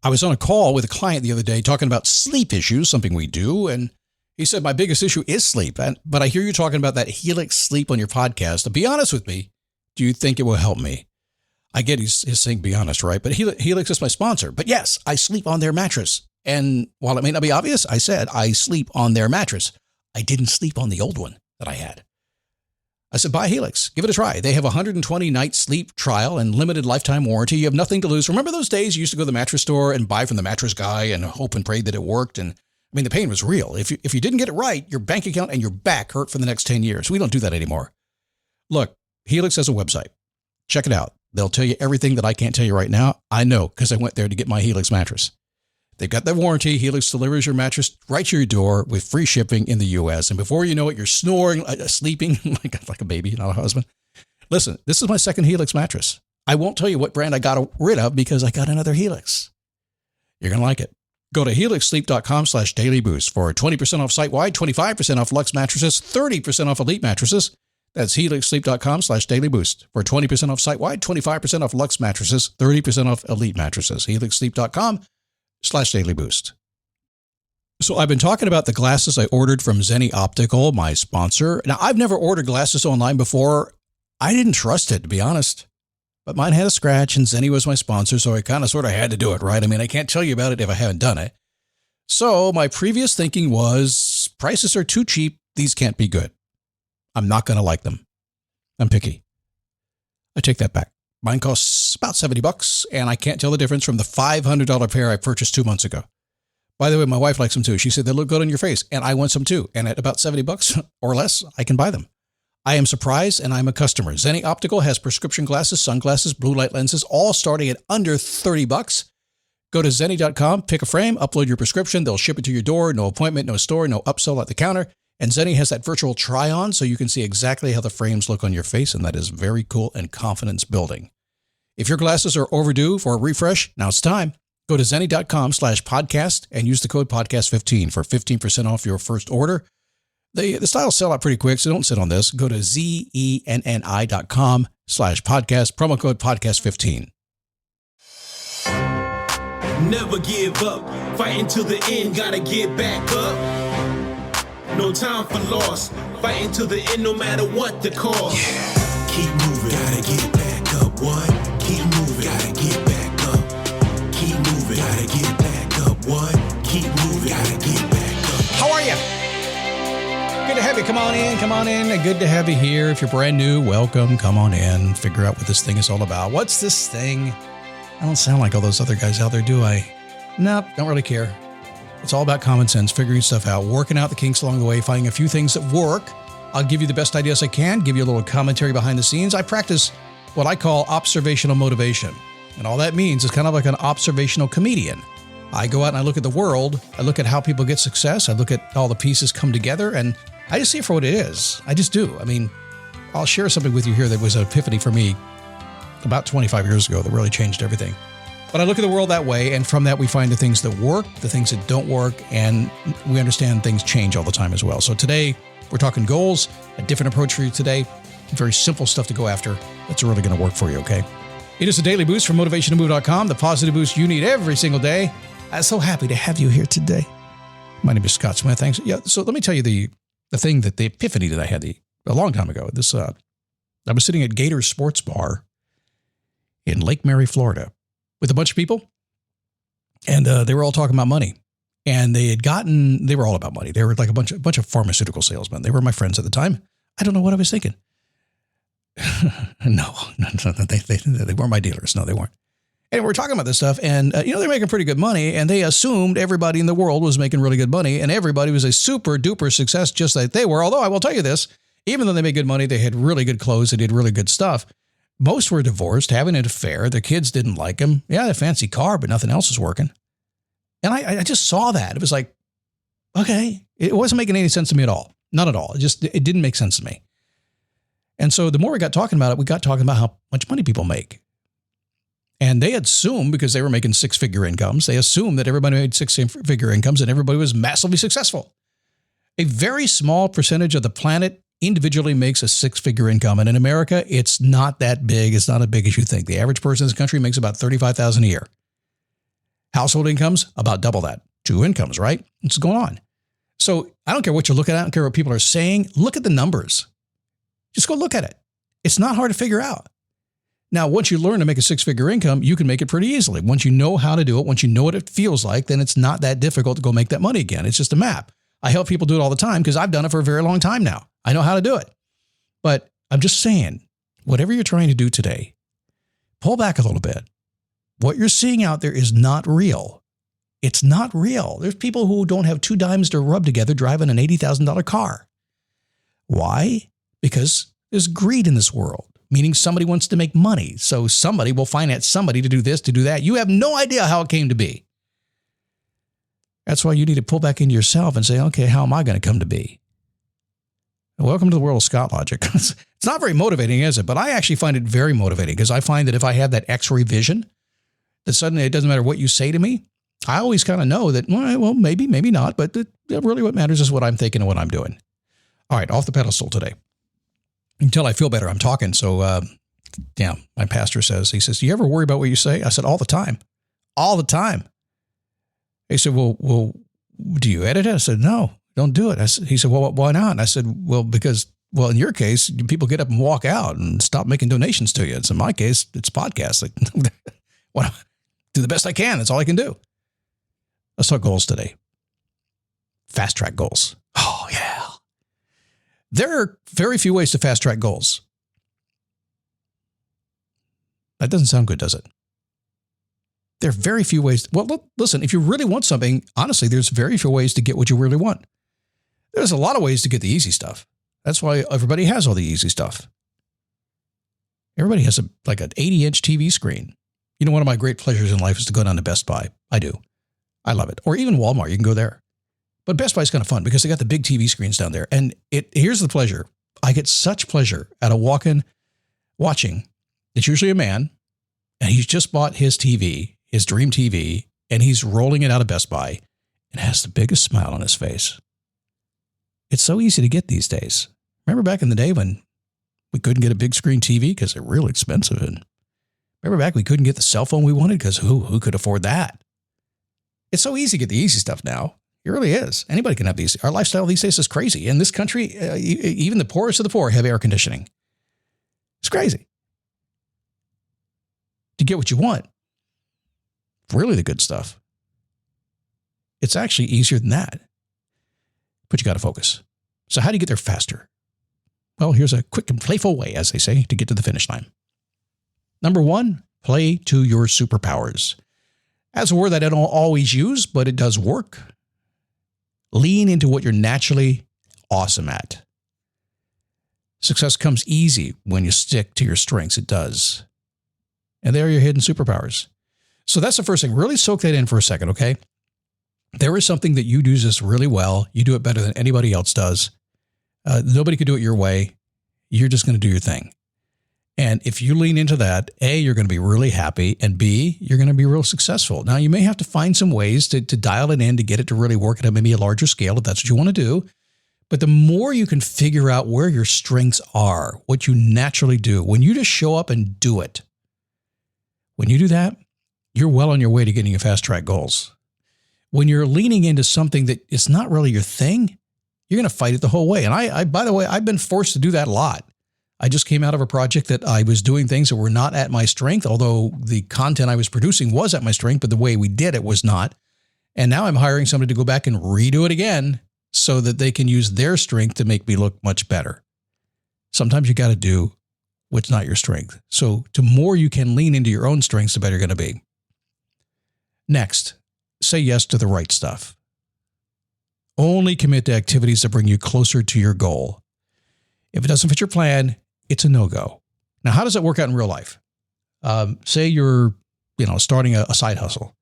I was on a call with a client the other day talking about sleep issues, something we do, and he said, my biggest issue is sleep. But I hear you talking about that Helix sleep on your podcast. To be honest with me, do you think it will help me? I get he's saying be honest, right? But Helix is my sponsor. But yes, I sleep on their mattress. And while it may not be obvious, I said I sleep on their mattress. I didn't sleep on the old one that I had. I said, buy Helix. Give it a try. They have a 120-night sleep trial and limited lifetime warranty. You have nothing to lose. Remember those days you used to go to the mattress store and buy from the mattress guy and hope and pray that it worked? And I mean, the pain was real. If you didn't get it right, your bank account and your back hurt for the next 10 years. We don't do that anymore. Look, Helix has a website. Check it out. They'll tell you everything that I can't tell you right now. I know because I went there to get my Helix mattress. They've got their warranty. Helix delivers your mattress right to your door with free shipping in the U.S. And before you know it, you're snoring, sleeping like a baby, not a husband. Listen, this is my second Helix mattress. I won't tell you what brand I got rid of because I got another Helix. You're going to like it. Go to helixsleep.com/dailyboost for 20% off site-wide, 25% off Luxe mattresses, 30% off Elite mattresses. That's helixsleep.com/dailyboost for 20% off site-wide, 25% off Luxe mattresses, 30% off Elite mattresses. helixsleep.com/dailyboost. So I've been talking about the glasses I ordered from Zenni Optical, my sponsor. Now, I've never ordered glasses online before. I didn't trust it, to be honest. But mine had a scratch, and Zenni was my sponsor, so I kind of sort of had to do it, right? I mean, I can't tell you about it if I haven't done it. So my previous thinking was, prices are too cheap. These can't be good. I'm not going to like them. I'm picky. I take that back. Mine costs about $70, and I can't tell the difference from the $500 pair I purchased 2 months ago. By the way, my wife likes them too. She said they look good on your face, and I want some too. And at about $70 or less, I can buy them. I am surprised, and I'm a customer. Zenni Optical has prescription glasses, sunglasses, blue light lenses, all starting at under $30. Go to Zenni.com, pick a frame, upload your prescription. They'll ship it to your door. No appointment, no store, no upsell at the counter. And Zenni has that virtual try-on, so you can see exactly how the frames look on your face, and that is very cool and confidence building. If your glasses are overdue for a refresh, now it's time. Go to Zenni.com/podcast and use the code podcast15 for 15% off your first order. The styles sell out pretty quick, so don't sit on this. Go to Zenni.com/podcast, promo code podcast15. Never give up, fighting till the end, gotta get back up. No time for loss, fighting till the end no matter what the cost. Yeah. Keep moving, gotta get back up. What? Keep moving, gotta get back up. Keep moving, gotta get back up. What? Keep moving, gotta get back up. How are you? Good to have you. Come on in. Good to have you here. If you're brand new, welcome. Come on in. Figure out what this thing is all about. What's this thing? I don't sound like all those other guys out there, do I? Nope, don't really care. It's all about common sense, figuring stuff out, working out the kinks along the way, finding a few things that work. I'll give you the best ideas I can, give you a little commentary behind the scenes. I practice what I call observational motivation. And all that means is kind of like an observational comedian. I go out and I look at the world. I look at how people get success. I look at all the pieces come together, and I just see it for what it is. I just do. I mean, I'll share something with you here that was an epiphany for me about 25 years ago that really changed everything. But I look at the world that way, and from that we find the things that work, the things that don't work, and we understand things change all the time as well. So today, we're talking goals, a different approach for you today, very simple stuff to go after that's really going to work for you, okay? It is a daily boost from motivationtomove.com, the positive boost you need every single day. I'm so happy to have you here today. My name is Scott Smith. Thanks. Yeah, so let me tell you the thing that the epiphany that I had a long time ago. I was sitting at Gator's Sports Bar in Lake Mary, Florida, with a bunch of people, and they were all talking about money. And they were all about money. They were like a bunch of pharmaceutical salesmen. They were my friends at the time. I don't know what I was thinking. No, they weren't my dealers. No, they weren't. And we're talking about this stuff, and they're making pretty good money, and they assumed everybody in the world was making really good money, and everybody was a super duper success just like they were. Although I will tell you this, even though they made good money, they had really good clothes, they did really good stuff. Most were divorced, having an affair. Their kids didn't like them. Yeah, they had a fancy car, but nothing else was working. And I just saw that. It was like, okay, it wasn't making any sense to me at all. Not at all. It didn't make sense to me. And so the more we got talking about it, we got talking about how much money people make. And they assumed, because they were making six-figure incomes, they assumed that everybody made six-figure incomes and everybody was massively successful. A very small percentage of the planet individually makes a six-figure income. And in America, it's not that big. It's not as big as you think. The average person in this country makes about $35,000 a year. Household incomes, about double that. 2 incomes, right? What's going on? So I don't care what you're looking at. I don't care what people are saying. Look at the numbers. Just go look at it. It's not hard to figure out. Now, once you learn to make a 6-figure income, you can make it pretty easily. Once you know how to do it, once you know what it feels like, then it's not that difficult to go make that money again. It's just a map. I help people do it all the time because I've done it for a very long time now. I know how to do it. But I'm just saying, whatever you're trying to do today, pull back a little bit. What you're seeing out there is not real. It's not real. There's people who don't have 2 dimes to rub together driving an $80,000 car. Why? Because there's greed in this world, meaning somebody wants to make money. So somebody will finance somebody to do this, to do that. You have no idea how it came to be. That's why you need to pull back into yourself and say, okay, how am I going to come to be? Welcome to the world of Scott Logic. It's not very motivating, is it? But I actually find it very motivating because I find that if I have that X-ray vision, that suddenly it doesn't matter what you say to me. I always kind of know that, well, maybe not, but really what matters is what I'm thinking and what I'm doing. All right, off the pedestal today. Until I feel better, I'm talking. So, my pastor says, he says, do you ever worry about what you say? I said, all the time. All the time. He said, well, do you edit it? I said, no, don't do it. He said, well, why not? And I said, well, because, in your case, people get up and walk out and stop making donations to you. It's in my case, it's podcasting. Well, do the best I can. That's all I can do. Let's talk goals today. Fast track goals. Oh, yeah. There are very few ways to fast track goals. That doesn't sound good, does it? There are very few ways. Well, look, listen, if you really want something, honestly, there's very few ways to get what you really want. There's a lot of ways to get the easy stuff. That's why everybody has all the easy stuff. Everybody has like an 80-inch TV screen. You know, one of my great pleasures in life is to go down to Best Buy. I do. I love it. Or even Walmart. You can go there. But Best Buy is kind of fun because they got the big TV screens down there. And here's the pleasure. I get such pleasure out of watching. It's usually a man, and he's just bought his TV, his dream TV, and he's rolling it out of Best Buy and has the biggest smile on his face. It's so easy to get these days. Remember back in the day when we couldn't get a big screen TV because they're real expensive? And remember back we couldn't get the cell phone we wanted because who could afford that? It's so easy to get the easy stuff now. It really is. Anybody can have these. Our lifestyle these days is crazy. In this country, even the poorest of the poor have air conditioning. It's crazy. To get what you want, really the good stuff, it's actually easier than that. But you got to focus. So how do you get there faster? Well, here's a quick and playful way, as they say, to get to the finish line. Number 1, play to your superpowers. That's a word that I don't always use, but it does work. Lean into what you're naturally awesome at. Success comes easy when you stick to your strengths. It does. And there are your hidden superpowers. So that's the first thing. Really soak that in for a second, okay? There is something that you do just really well. You do it better than anybody else does. Nobody could do it your way. You're just going to do your thing. And if you lean into that, A, you're going to be really happy, and B, you're going to be real successful. Now, you may have to find some ways to dial it in to get it to really work at maybe a larger scale if that's what you want to do. But the more you can figure out where your strengths are, what you naturally do, when you just show up and do it, when you do that, you're well on your way to getting your fast track goals. When you're leaning into something that is not really your thing, you're going to fight it the whole way. And I, by the way, I've been forced to do that a lot. I just came out of a project that I was doing things that were not at my strength, although the content I was producing was at my strength, but the way we did it was not. And now I'm hiring somebody to go back and redo it again so that they can use their strength to make me look much better. Sometimes you got to do what's not your strength. So the more you can lean into your own strengths, the better you're going to be. Next, say yes to the right stuff. Only commit to activities that bring you closer to your goal. If it doesn't fit your plan, it's a no-go. Now, how does that work out in real life? Say you're, starting a side hustle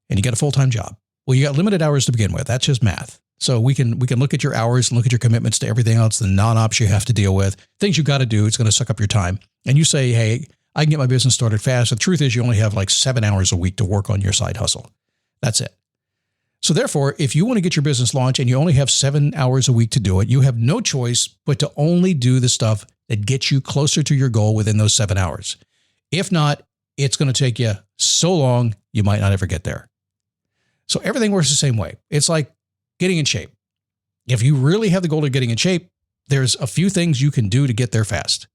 and you get a full-time job. Well, you got limited hours to begin with. That's just math. So we can look at your hours and look at your commitments to everything else, the non-ops you have to deal with, things you got to do. It's going to suck up your time. And you say, hey, I can get my business started fast. The truth is you only have like 7 hours a week to work on your side hustle. That's it. So therefore, if you want to get your business launched and you only have 7 hours a week to do it, you have no choice but to only do the stuff that gets you closer to your goal within those 7 hours. If not, it's going to take you so long, you might not ever get there. So everything works the same way. It's like getting in shape. If you really have the goal of getting in shape, there's a few things you can do to get there fast.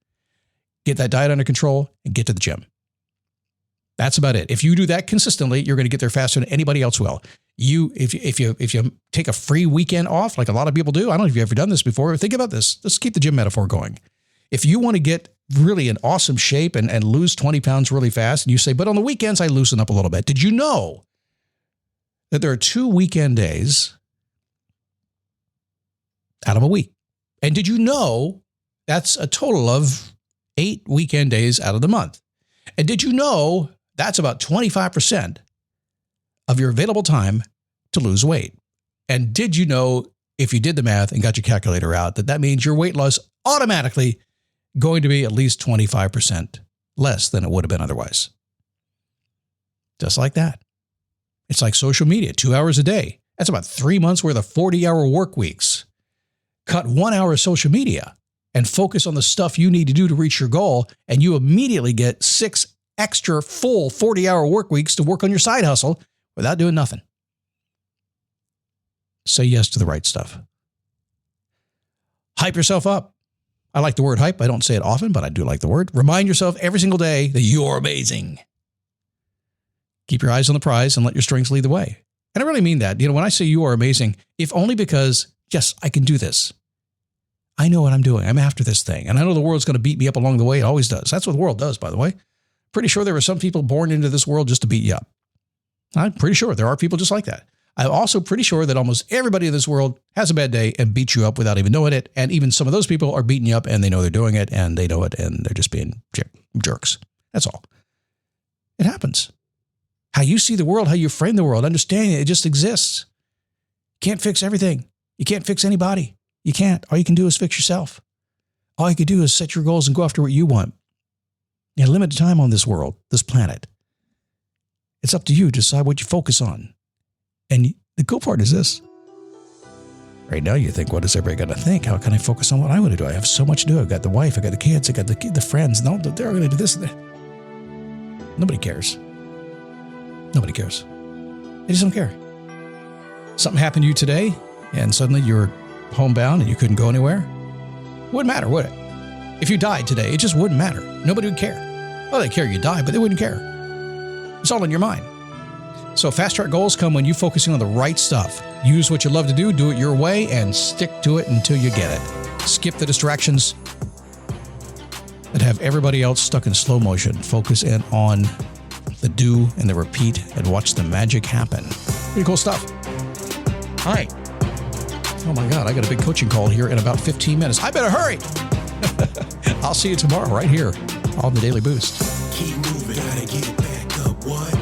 Get that diet under control and get to the gym. That's about it. If you do that consistently, you're going to get there faster than anybody else will. If you take a free weekend off, like a lot of people do, I don't know if you've ever done this before, think about this. Let's keep the gym metaphor going. If you want to get really in awesome shape and lose 20 pounds really fast, and you say, but on the weekends, I loosen up a little bit. Did you know that there are 2 weekend days out of a week? And did you know that's a total of 8 weekend days out of the month? And did you know that's about 25% of your available time to lose weight? And did you know, if you did the math and got your calculator out, that means your weight loss automatically going to be at least 25% less than it would have been otherwise? Just like that. It's like social media, 2 hours a day. That's about 3 months worth of 40-hour work weeks. Cut 1 hour of social media and focus on the stuff you need to do to reach your goal, and you immediately get 6 extra full 40-hour work weeks to work on your side hustle without doing nothing. Say yes to the right stuff. Hype yourself up. I like the word hype. I don't say it often, but I do like the word. Remind yourself every single day that you're amazing. Keep your eyes on the prize and let your strengths lead the way. And I really mean that. When I say you are amazing, if only because, yes, I can do this. I know what I'm doing. I'm after this thing. And I know the world's going to beat me up along the way. It always does. That's what the world does, by the way. Pretty sure there were some people born into this world just to beat you up. I'm pretty sure there are people just like that. I'm also pretty sure that almost everybody in this world has a bad day and beats you up without even knowing it. And even some of those people are beating you up and they know they're doing it and they know it and they're just being jerks. That's all. It happens. How you see the world, how you frame the world, understanding it just exists. Can't fix everything. You can't fix anybody. You can't. All you can do is fix yourself. All you can do is set your goals and go after what you want. You have limited time on this world, this planet. It's up to you to decide what you focus on. And the cool part is this. Right now you think, what is everybody going to think? How can I focus on what I want to do? I have so much to do. I've got the wife, I've got the kids, I've got the friends. No, they're going to do this and that. Nobody cares. Nobody cares. They just don't care. Something happened to you today and suddenly you're homebound and you couldn't go anywhere. Wouldn't matter, would it? If you died today, it just wouldn't matter. Nobody would care. Well, they care you died, but they wouldn't care. It's all in your mind. So fast track goals come when you're focusing on the right stuff. Use what you love to do it your way, and stick to it until you get it. Skip the distractions that have everybody else stuck in slow motion. Focus in on the do and the repeat and watch the magic happen. Pretty cool stuff. Hi. Oh my God, I got a big coaching call here in about 15 minutes. I better hurry. I'll see you tomorrow right here on the Daily Boost. Keep moving, gotta get back up, what?